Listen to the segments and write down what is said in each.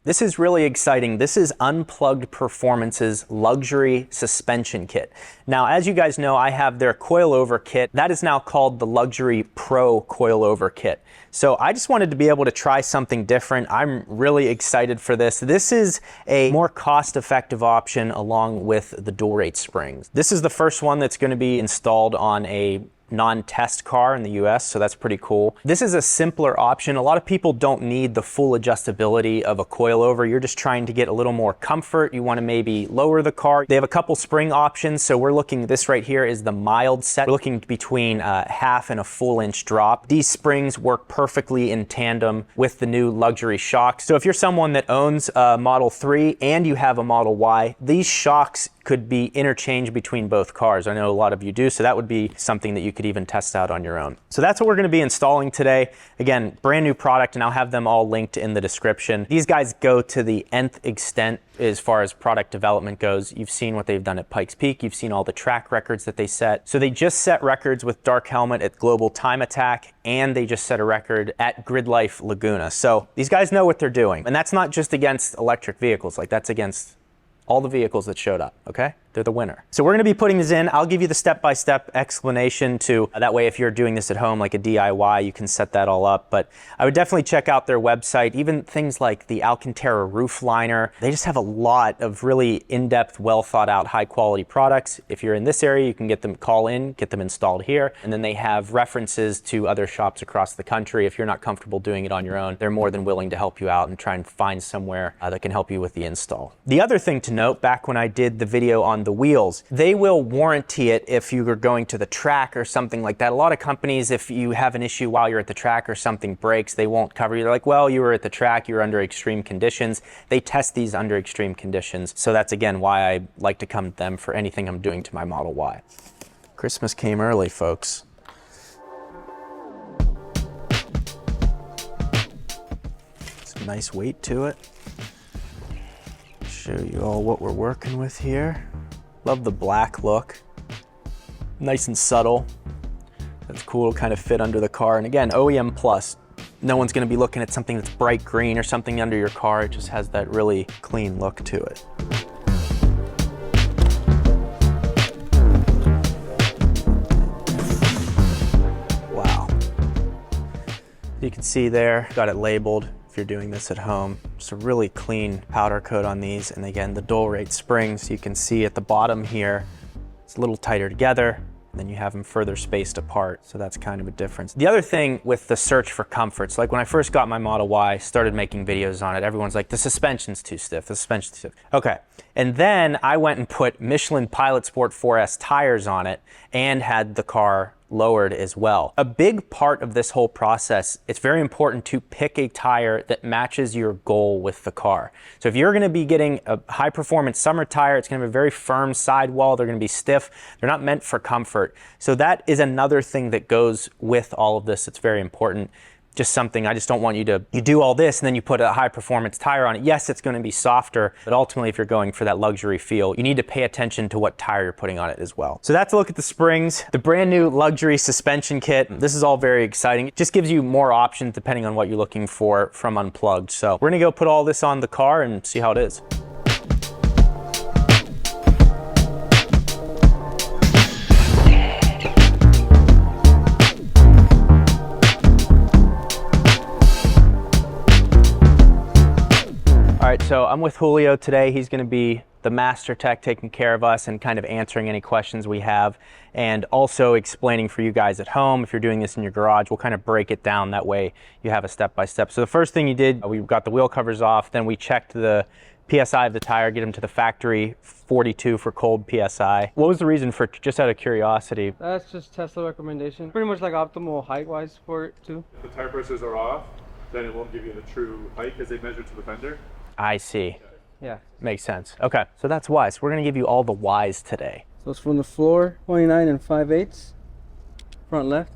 This is really exciting. This is Unplugged Performance's luxury suspension kit. Now, as you guys know, I have their coilover kit. That is now called the Luxury Pro Coilover Kit. So I just wanted to be able to try something different. I'm really excited for this. This is a more cost-effective option along with the dual rate springs. This is the first one that's going to be installed on a non-test car in the US, so that's pretty cool. This is a simpler option. A lot of people don't need the full adjustability of a coilover. You're just trying to get a little more comfort. You want to maybe lower the car. They have a couple spring options, so we're looking, this right here is the mild set. We're looking between a half and a full inch drop. These springs work perfectly in tandem with the new luxury shocks. So if you're someone that owns a Model 3 and you have a Model Y, these shocks could be interchanged between both cars. I know a lot of you do, so that would be something that you could even test out on your own. So that's what we're gonna be installing today. Again, brand new product, and I'll have them all linked in the description. These guys go to the nth extent as far as product development goes. You've seen what they've done at Pikes Peak. You've seen all the track records that they set. So they just set records with Dark Helmet at Global Time Attack, and they just set a record at Grid Life Laguna. So these guys know what they're doing. And that's not just against electric vehicles, like that's against all the vehicles that showed up, okay? They're the winner. So we're gonna be putting this in. I'll give you the step-by-step explanation to, that way if you're doing this at home like a DIY, you can set that all up. But I would definitely check out their website, even things like the Alcantara roof liner. They just have a lot of really in-depth, well thought out, high quality products. If you're in this area, you can get them, call in, get them installed here. And then they have references to other shops across the country. If you're not comfortable doing it on your own, they're more than willing to help you out and try and find somewhere that can help you with the install. The other thing to note, back when I did the video on the wheels, they will warranty it if you are going to the track or something like that. A lot of companies, if you have an issue while you're at the track or something breaks, they won't cover you. They're like, well, you were at the track, you were under extreme conditions. They test these under extreme conditions. So that's again why I like to come to them for anything I'm doing to my Model Y. Christmas came early, folks. Some nice weight to it. Show you all what we're working with here. Love the black look. Nice and subtle. That's cool, kind of fit under the car. And again, OEM plus. No one's gonna be looking at something that's bright green or something under your car. It just has that really clean look to it. Wow. You can see there, got it labeled. If you're doing this at home, just a really clean powder coat on these. And again, the dual rate springs, you can see at the bottom here, it's a little tighter together, and then you have them further spaced apart. So that's kind of a difference. The other thing with the search for comforts, like when I first got my Model Y, started making videos on it, everyone's like, the suspension's too stiff, the suspension's too stiff. Okay, and then I went and put Michelin Pilot Sport 4S tires on it and had the car lowered as well. A big part of this whole process, it's very important to pick a tire that matches your goal with the car. So if you're gonna be getting a high performance summer tire, it's gonna have a very firm sidewall, they're gonna be stiff, they're not meant for comfort. So that is another thing that goes with all of this. It's very important. Just something, I just don't want you to, you do all this and then you put a high performance tire on it. Yes, it's gonna be softer, but ultimately if you're going for that luxury feel, you need to pay attention to what tire you're putting on it as well. So that's a look at the springs, the brand new luxury suspension kit. This is all very exciting. It just gives you more options depending on what you're looking for from Unplugged. So we're gonna go put all this on the car and see how it is. All right, so I'm with Julio today. He's gonna be the master tech taking care of us and kind of answering any questions we have, and also explaining for you guys at home. If you're doing this in your garage, we'll kind of break it down, that way you have a step-by-step. So the first thing you did, we got the wheel covers off, then we checked the PSI of the tire, get them to the factory 42 for cold PSI. What was the reason for, just out of curiosity? That's just Tesla recommendation. Pretty much like optimal height-wise for it too. If the tire pressures are off, then it won't give you the true height because they measure to the fender. I see. Yeah. Makes sense. Okay, so that's why. So we're gonna give you all the whys today. So it's from the floor, 29 5/8, front left.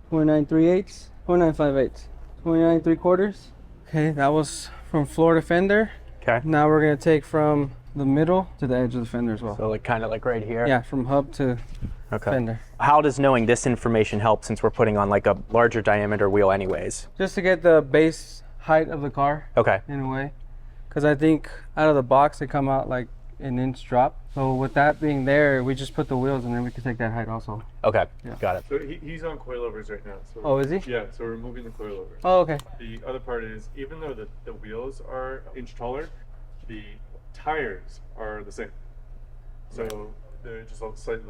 29 3/8, 29 5/8, 29 3/4. Okay, that was from floor to fender. Okay. Now we're gonna take from the middle to the edge of the fender as well. So like kind of like right here? Yeah, from hub to fender. How does knowing this information help since we're putting on like a larger diameter wheel anyways? Just to get the base height of the car Okay. in a way, because I think out of the box they come out like an inch drop. So with that being there, we just put the wheels and then we can take that height also. Okay. Yeah. Got it. So he's on coilovers right now. So Oh, is he? Yeah, so we're removing the coilovers. Oh, okay. The other part is, even though the wheels are an inch taller, the tires are the same. So they're just a slightly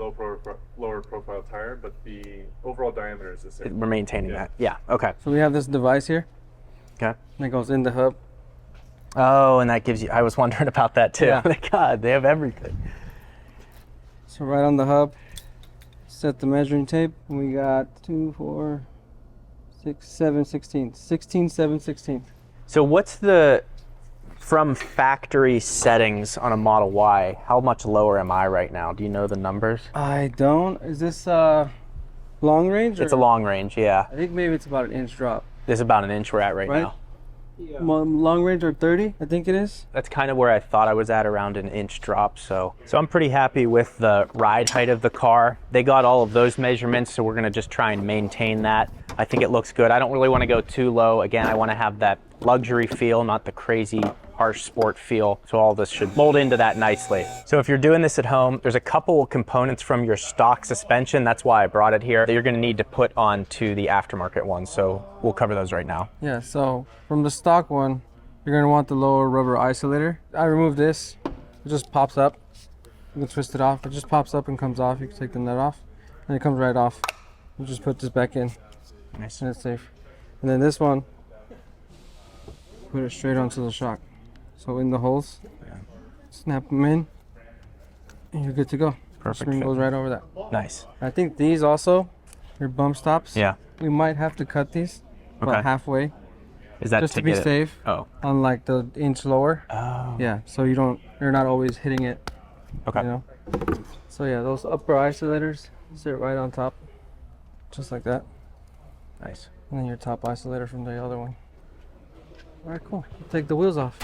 lower profile tire, but the overall diameter is the same. We're maintaining that. Yeah. Okay. So we have this device here Okay. that goes in the hub. Oh, and that gives you, I was wondering about that too. Yeah. God, they have everything. So right on the hub, set the measuring tape. We got 2, 4, 6, 7, 16. 16, 7, 16. So what's the, from factory settings on a Model Y, how much lower am I right now? Do you know the numbers? I don't. Is this long range? It's a long range, yeah. I think maybe it's about an inch drop. This is about an inch we're at right now. Yeah. Long range or 30, I think it is. That's kind of where I thought I was at, around an inch drop. So I'm pretty happy with the ride height of the car. They got all of those measurements, so we're gonna just try and maintain that. I think it looks good. I don't really want to go too low. Again, I want to have that luxury feel, not the crazy harsh sport feel. So all this should mold into that nicely. So if you're doing this at home, there's a couple of components from your stock suspension. That's why I brought it here that you're going to need to put onto the aftermarket one. So we'll cover those right now. Yeah, so from the stock one, you're going to want the lower rubber isolator. I removed this. It just pops up. You can twist it off. It just pops up and comes off. You can take the nut off and it comes right off. You just put this back in. Nice. And it's safe. And then this one, put it straight onto the shock. So in the holes, snap them in, and you're good to go. Perfect Spring fit. goes right over that. Nice. I think these also, your bump stops. Yeah. We might have to cut these Okay. about halfway, Is that just to to be get it? safe. Oh. On like the inch lower. Oh. Yeah. So you're not always hitting it. Okay. You know. So yeah, those upper isolators sit right on top, just like that. Nice. And then your top isolator from the other one. All right, cool. Take the wheels off.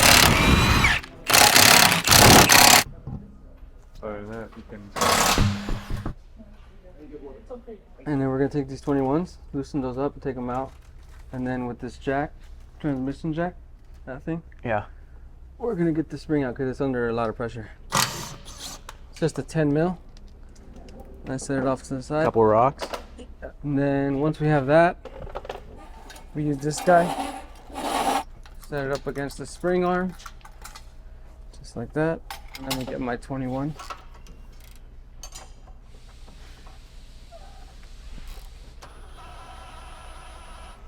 Other than that, you can. And then we're gonna take these 21s, loosen those up and take them out. And then with this jack, transmission jack, that thing, Yeah. we're gonna get the spring out because it's under a lot of pressure. It's just a 10 mil. I set it off to the side. Couple rocks. And then once we have that, we use this guy. Set it up against the spring arm, just like that. And then we get my 21.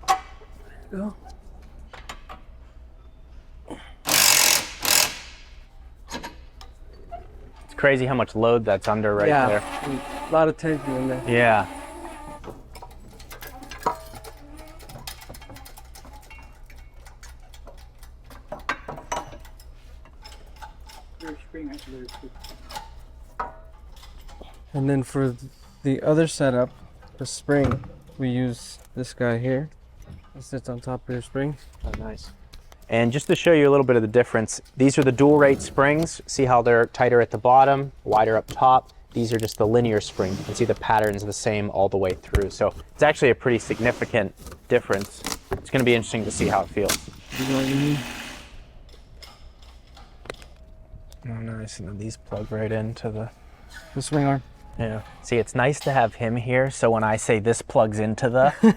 There you go. It's crazy how much load that's under right Yeah, there. a lot of tension in there. Yeah. And then for the other setup, the spring, we use this guy here. It sits on top of your spring. Oh, nice. And just to show you a little bit of the difference, these are the dual rate springs. See how they're tighter at the bottom, wider up top. These are just the linear spring. You can see the pattern's the same all the way through. So it's actually a pretty significant difference. It's going to be interesting to see how it feels. Oh, nice. And then these plug right into The swing arm. Yeah. See, it's nice to have him here, so when I say this plugs into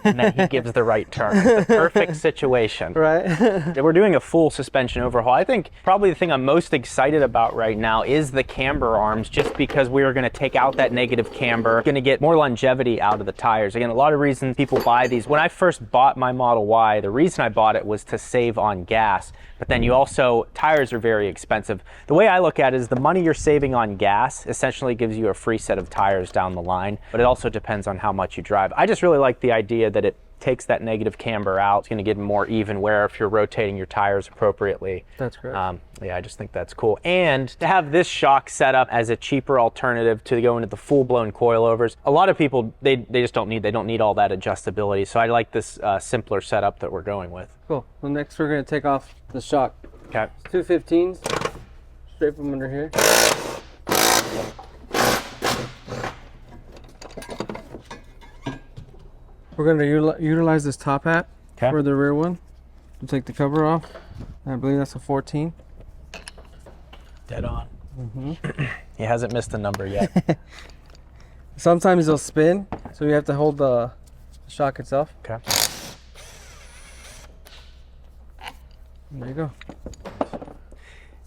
and then he gives the right turn. It's the perfect situation. Right. We're doing a full suspension overhaul. I think probably the thing I'm most excited about right now is the camber arms, just because we are going to take out that negative camber, going to get more longevity out of the tires. Again, a lot of reasons people buy these. When I first bought my Model Y, the reason I bought it was to save on gas. But then tires are very expensive. The way I look at it is the money you're saving on gas essentially gives you a free set of tires down the line, but it also depends on how much you drive. I just really like the idea that it takes that negative camber out. It's going to get more even wear if you're rotating your tires appropriately. That's great. Yeah, I just think that's cool. And to have this shock set up as a cheaper alternative to go into the full-blown coilovers, a lot of people, they just don't need all that adjustability. So I like this simpler setup that we're going with. Cool. So next we're going to take off the shock. Okay. 215s, straight from under here. We're going to utilize this top hat for the rear one. We'll take the cover off. I believe that's a 14. Dead on. He hasn't missed a number yet. Sometimes they'll spin, so you have to hold the shock itself. Okay. There you go.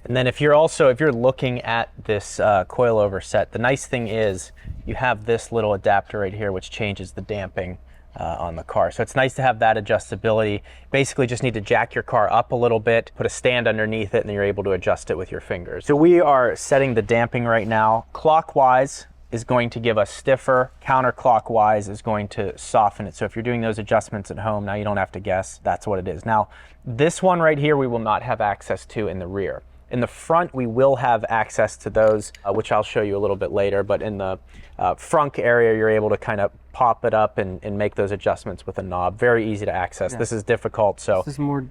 And then if you're looking at this coilover set, the nice thing is you have this little adapter right here which changes the damping on the car. So it's nice to have that adjustability. Basically just need to jack your car up a little bit, put a stand underneath it, and then you're able to adjust it with your fingers. So we are setting the damping right now. Clockwise is going to give us stiffer, counterclockwise is going to soften it. So if you're doing those adjustments at home, now you don't have to guess, that's what it is. Now, this one right here we will not have access to in the rear. In the front, we will have access to those, which I'll show you a little bit later, but in the front area, you're able to kind of pop it up and make those adjustments with a knob. Very easy to access. Yeah. This is difficult, so. This is more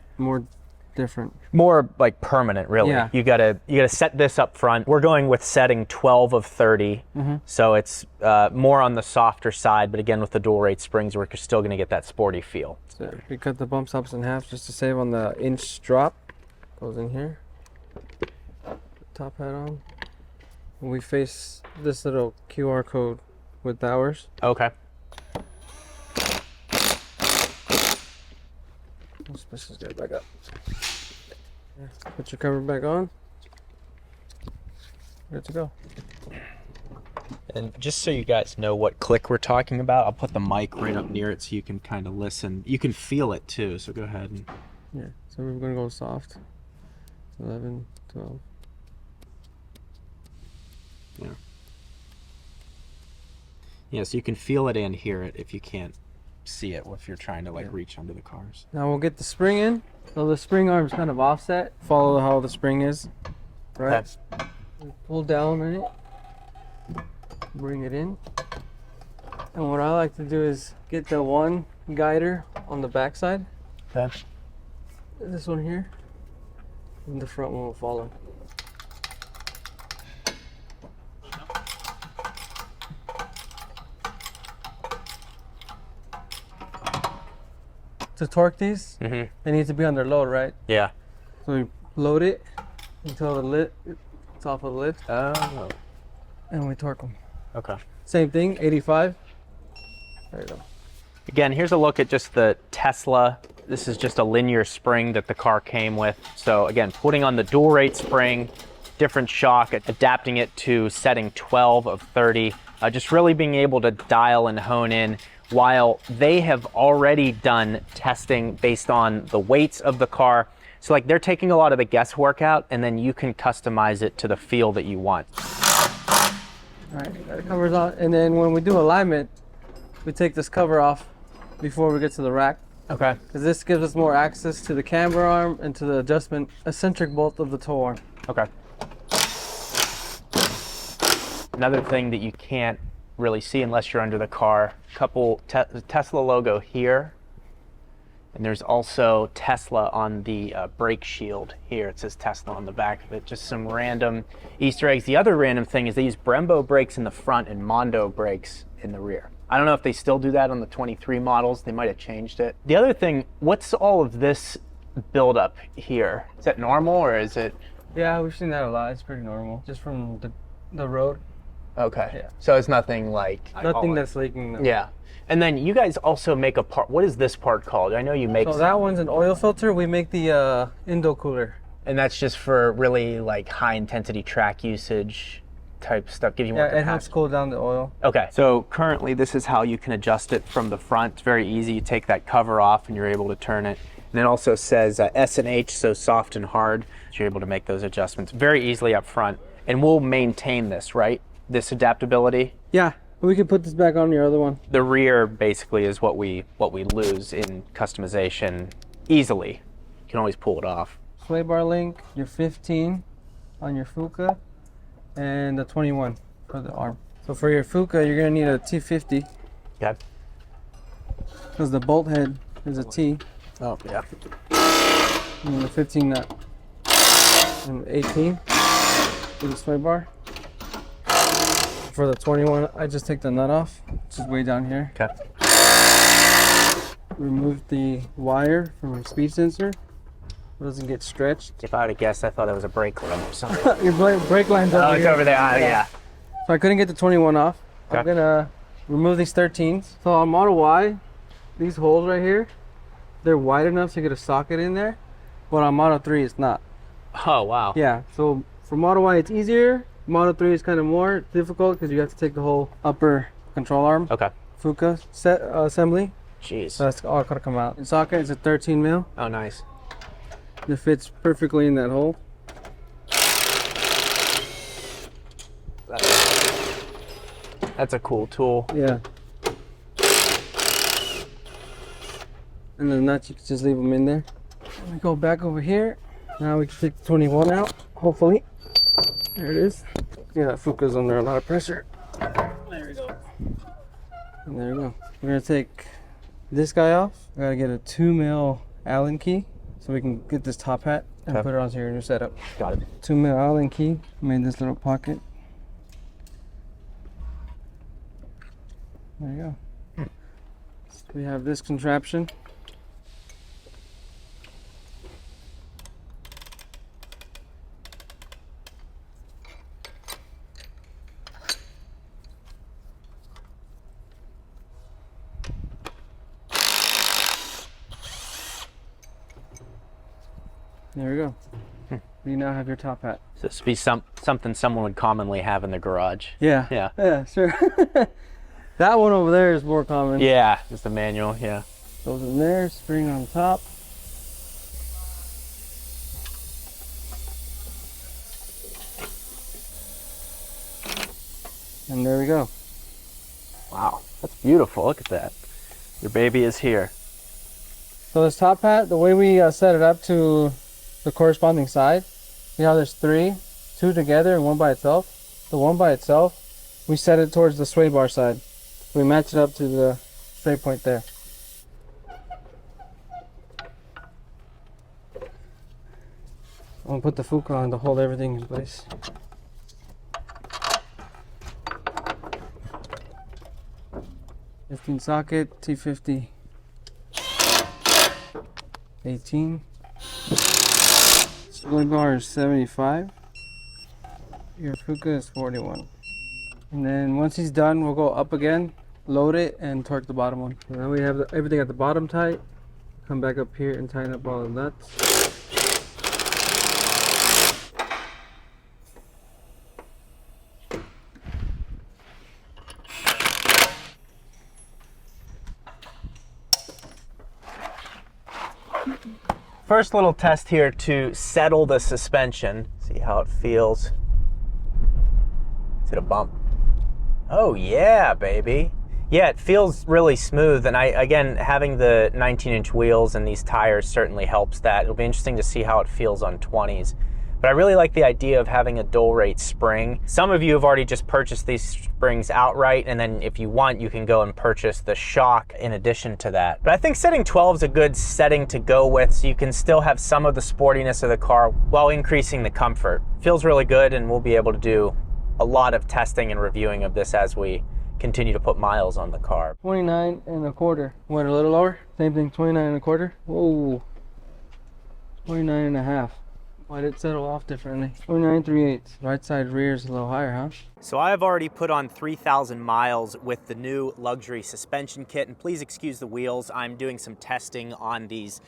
different. More like permanent, really. Yeah. You gotta set this up front. We're going with setting 12 of 30, so it's more on the softer side, but again, with the dual rate springs, we're still gonna get that sporty feel. So we cut the bump stops in half just to save on the inch drop. Goes in here. Top hat on. And we face this little QR code with ours. Okay. Let's just get it back up. Put your cover back on. Good to go. And just so you guys know what click we're talking about, I'll put the mic right up near it so you can kind of listen. You can feel it too, so go ahead. And... Yeah, so we're going to go soft. 11, 12. Yeah. Yeah, so you can feel it and hear it if you can't see it, if you're trying to like reach under the cars. Now we'll get the spring in. So the spring arm's kind of offset. Follow how the spring is, right? Pull down on it, bring it in. And what I like to do is get the one guider on the back side. Okay. This one here. And the front one will follow. To torque these, they need to be under load, right? Yeah. So we load it until the lid, it's off of the lift. Oh. And we torque them. Okay. Same thing, 85. There you go. Again, here's a look at just the Tesla. This is just a linear spring that the car came with. So again, putting on the dual rate spring, different shock, adapting it to setting 12 of 30, just really being able to dial and hone in, while they have already done testing based on the weights of the car. So like they're taking a lot of the guesswork out, and then you can customize it to the feel that you want. All right, that covers on. And then when we do alignment, we take this cover off before we get to the rack. Okay. Because this gives us more access to the camber arm and to the adjustment eccentric bolt of the tow arm. Okay. Another thing that you can't really see unless you're under the car, couple Tesla logo here, and there's also Tesla on the brake shield here. It says Tesla on the back of it. Just some random Easter eggs. The other random thing is they use Brembo brakes in the front and Mondo brakes in the rear. I don't know if they still do that on the 23 models. They might have changed it. The other thing, what's all of this buildup here? Is that normal or is it? Yeah, we've seen that a lot. It's pretty normal, just from the road. Okay. Yeah. So it's nothing like... Nothing that's leaking. No. Yeah. And then you guys also make a part. What is this part called? I know you make... So that one's an oil filter. We make the Indo cooler. And that's just for really like high intensity track usage type stuff. Give you more capacity. It helps cool down the oil. Okay. So currently this is how you can adjust it from the front. It's very easy. You take that cover off and you're able to turn it. And it also says S and H, so soft and hard. So you're able to make those adjustments very easily up front. And we'll maintain this, right? This adaptability? Yeah, we can put this back on your other one. The rear basically is what we lose in customization easily. You can always pull it off. Sway bar link, your 15 on your Fuca, and the 21 for the arm. So for your Fuca, you're gonna need a T50. Okay. Because the bolt head is a T. Oh, yeah. And the 15 nut. And 18 for the sway bar. For the 21, I just take the nut off, which is way down here. Okay. Remove the wire from the speed sensor. It doesn't get stretched. If I would have guessed, I thought it was a brake line or something. Your brake line's over Oh, it's here. over there. Yeah. So I couldn't get the 21 off. Okay. I'm gonna remove these 13s. So on Model Y, these holes right here, they're wide enough to get a socket in there, but on Model 3 it's not. Oh, wow. Yeah, so for Model Y it's easier. Model 3 is kind of more difficult because you have to take the whole upper control arm. Okay. Fuka set assembly. Jeez. So that's all gotta come out. The socket is a 13 mil. Oh, nice. It fits perfectly in that hole. That's a cool tool. Yeah. And the nuts, you can just leave them in there. Let me go back over here. Now we can take the 21 out, hopefully. There it is. Yeah, that Fuka's under a lot of pressure. There we go. And there we go. We're gonna take this guy off. We gotta get a 2 mil Allen key so we can get this top hat and Okay. put it onto your new setup. Got it. 2 mil Allen key. Made this little pocket. There you go. We have this contraption. There we go. You now have your top hat. So this would be something someone would commonly have in their garage. Yeah. Yeah. Yeah, sure. That one over there is more common. Yeah, just a manual, yeah. Goes in there, spring on top. And there we go. Wow, that's beautiful. Look at that. Your baby is here. So this top hat, the way we set it up to the corresponding side, see how there's three, two together and one by itself? The one by itself, we set it towards the sway bar side. We match it up to the straight point there. I'm gonna put the Fuka on to hold everything in place. '15 socket, T50. 18. Sway bar is 75. Your Fuka is 41. And then once he's done, we'll go up again, load it, and torque the bottom one. So now we have everything at the bottom tight. Come back up here and tighten up all the nuts. First little test here to settle the suspension. See how it feels. Is it a bump? Oh yeah, baby. Yeah, it feels really smooth, and again, having the 19-inch wheels and these tires certainly helps that. It'll be interesting to see how it feels on 20s. But I really like the idea of having a dual rate spring. Some of you have already just purchased these springs outright, and then if you want, you can go and purchase the shock in addition to that. But I think setting 12 is a good setting to go with, so you can still have some of the sportiness of the car while increasing the comfort. Feels really good, and we'll be able to do a lot of testing and reviewing of this as we continue to put miles on the car. 29 1/4. Went a little lower. Same thing, 29 1/4. Whoa. 29 1/2. Why did it settle off differently? 29 3/8. Right side rear is a little higher, huh? So I have already put on 3,000 miles with the new luxury suspension kit, and please excuse the wheels. I'm doing some testing on these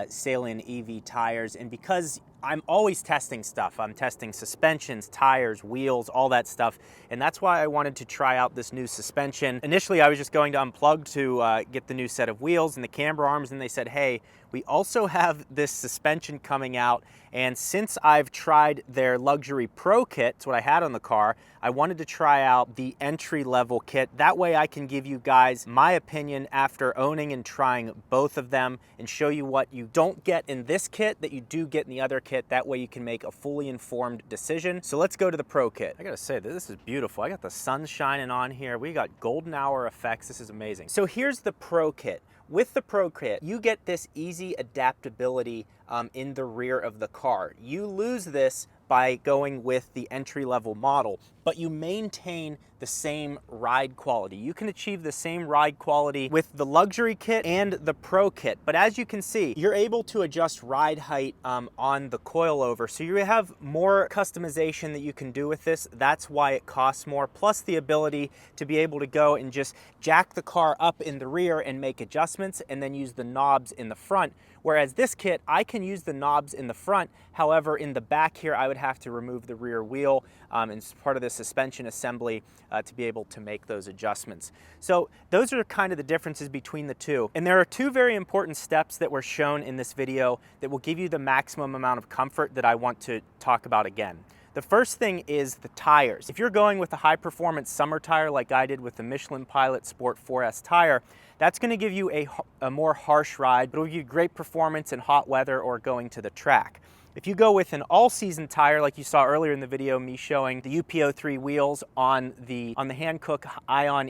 Salient EV tires, and because I'm always testing stuff. I'm testing suspensions, tires, wheels, all that stuff, and that's why I wanted to try out this new suspension. Initially, I was just going to Unplugged to get the new set of wheels and the camber arms, and they said, hey, we also have this suspension coming out, and since I've tried their luxury pro kit, it's what I had on the car, I wanted to try out the entry-level kit. That way I can give you guys my opinion after owning and trying both of them and show you what you don't get in this kit that you do get in the other kit. That way you can make a fully informed decision. So let's go to the pro kit. I gotta say, this is beautiful. I got the sun shining on here. We got golden hour effects. This is amazing. So here's the pro kit. With the Pro Kit, you get this easy adaptability in the rear of the car. You lose this by going with the entry-level model, but you maintain the same ride quality. You can achieve the same ride quality with the luxury kit and the pro kit, but as you can see, you're able to adjust ride height on the coilover, so you have more customization that you can do with this. That's why it costs more, plus the ability to be able to go and just jack the car up in the rear and make adjustments, and then use the knobs in the front. Whereas this kit, I can use the knobs in the front. However, in the back here, I would have to remove the rear wheel as part of the suspension assembly to be able to make those adjustments. So those are kind of the differences between the two. And there are two very important steps that were shown in this video that will give you the maximum amount of comfort that I want to talk about again. The first thing is the tires. If you're going with a high performance summer tire like I did with the Michelin Pilot Sport 4S tire, that's going to give you a more harsh ride, but it will give you great performance in hot weather or going to the track. If you go with an all-season tire, like you saw earlier in the video, me showing the UP03 wheels on the Hankook Ion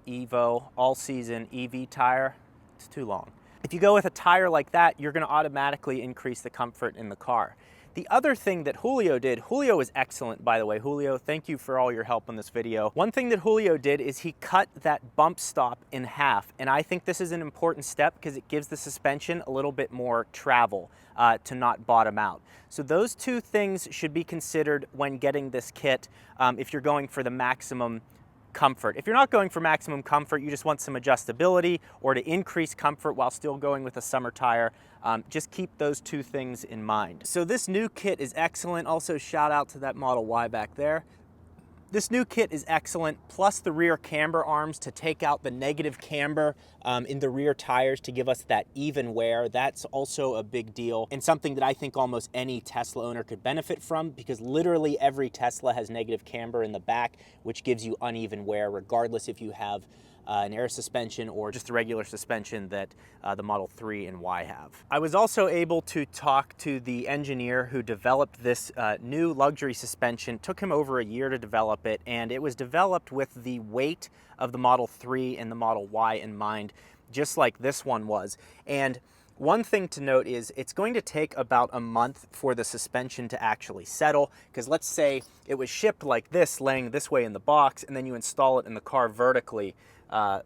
Evo all-season EV tire, it's too long. If you go with a tire like that, you're going to automatically increase the comfort in the car. The other thing that Julio did, Julio is excellent, by the way. Julio, thank you for all your help on this video. One thing that Julio did is he cut that bump stop in half, and I think this is an important step because it gives the suspension a little bit more travel to not bottom out. So those two things should be considered when getting this kit if you're going for the maximum comfort. If you're not going for maximum comfort, you just want some adjustability or to increase comfort while still going with a summer tire, just keep those two things in mind. So this new kit is excellent. Also, shout out to that Model Y back there. This new kit is excellent, plus the rear camber arms to take out the negative camber in the rear tires to give us that even wear. That's also a big deal and something that I think almost any Tesla owner could benefit from, because literally every Tesla has negative camber in the back, which gives you uneven wear regardless if you have an air suspension or just a regular suspension that the Model 3 and Y have. I was also able to talk to the engineer who developed this new luxury suspension. It took him over a year to develop it, and it was developed with the weight of the Model 3 and the Model Y in mind, just like this one was. And one thing to note is it's going to take about a month for the suspension to actually settle, because let's say it was shipped like this, laying this way in the box, and then you install it in the car vertically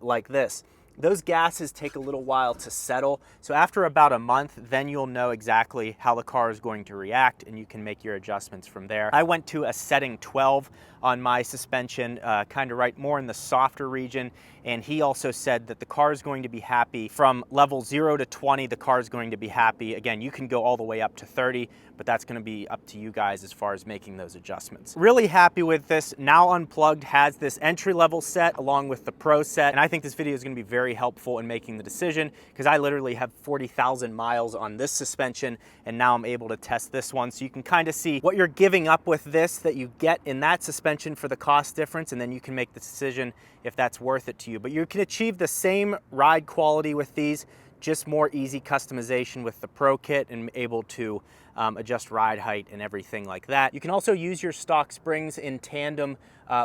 like this. Those gases take a little while to settle, so after about a month, then you'll know exactly how the car is going to react, and you can make your adjustments from there. I went to a setting 12 on my suspension, kind of right more in the softer region, and he also said that the car is going to be happy from level 0 to 20. The car is going to be happy. Again, you can go all the way up to 30, but that's going to be up to you guys as far as making those adjustments. Really happy with this. Now Unplugged has this entry-level set along with the Pro set, and I think this video is going to be very helpful in making the decision, because I literally have 40,000 miles on this suspension, and now I'm able to test this one, so you can kind of see what you're giving up with this that you get in that suspension for the cost difference, and then you can make the decision if that's worth it to you. But you can achieve the same ride quality with these, just more easy customization with the Pro kit and able to adjust ride height and everything like that. You can also use your stock springs in tandem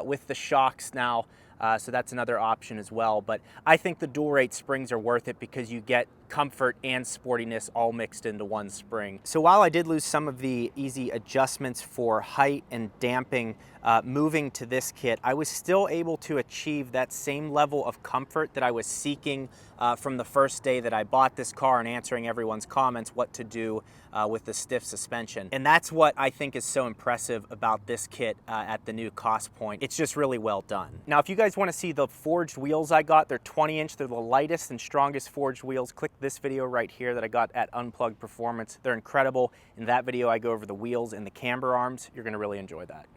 with the shocks now, so that's another option as well. But I think the dual rate springs are worth it because you get comfort and sportiness all mixed into one spring. So while I did lose some of the easy adjustments for height and damping moving to this kit, I was still able to achieve that same level of comfort that I was seeking from the first day that I bought this car, and answering everyone's comments what to do with the stiff suspension. And that's what I think is so impressive about this kit at the new cost point. It's just really well done. Now, if you guys want to see the forged wheels I got, they're 20-inch. They're the lightest and strongest forged wheels. Click this video right here that I got at Unplugged Performance. They're incredible. In that video, I go over the wheels and the camber arms. You're going to really enjoy that.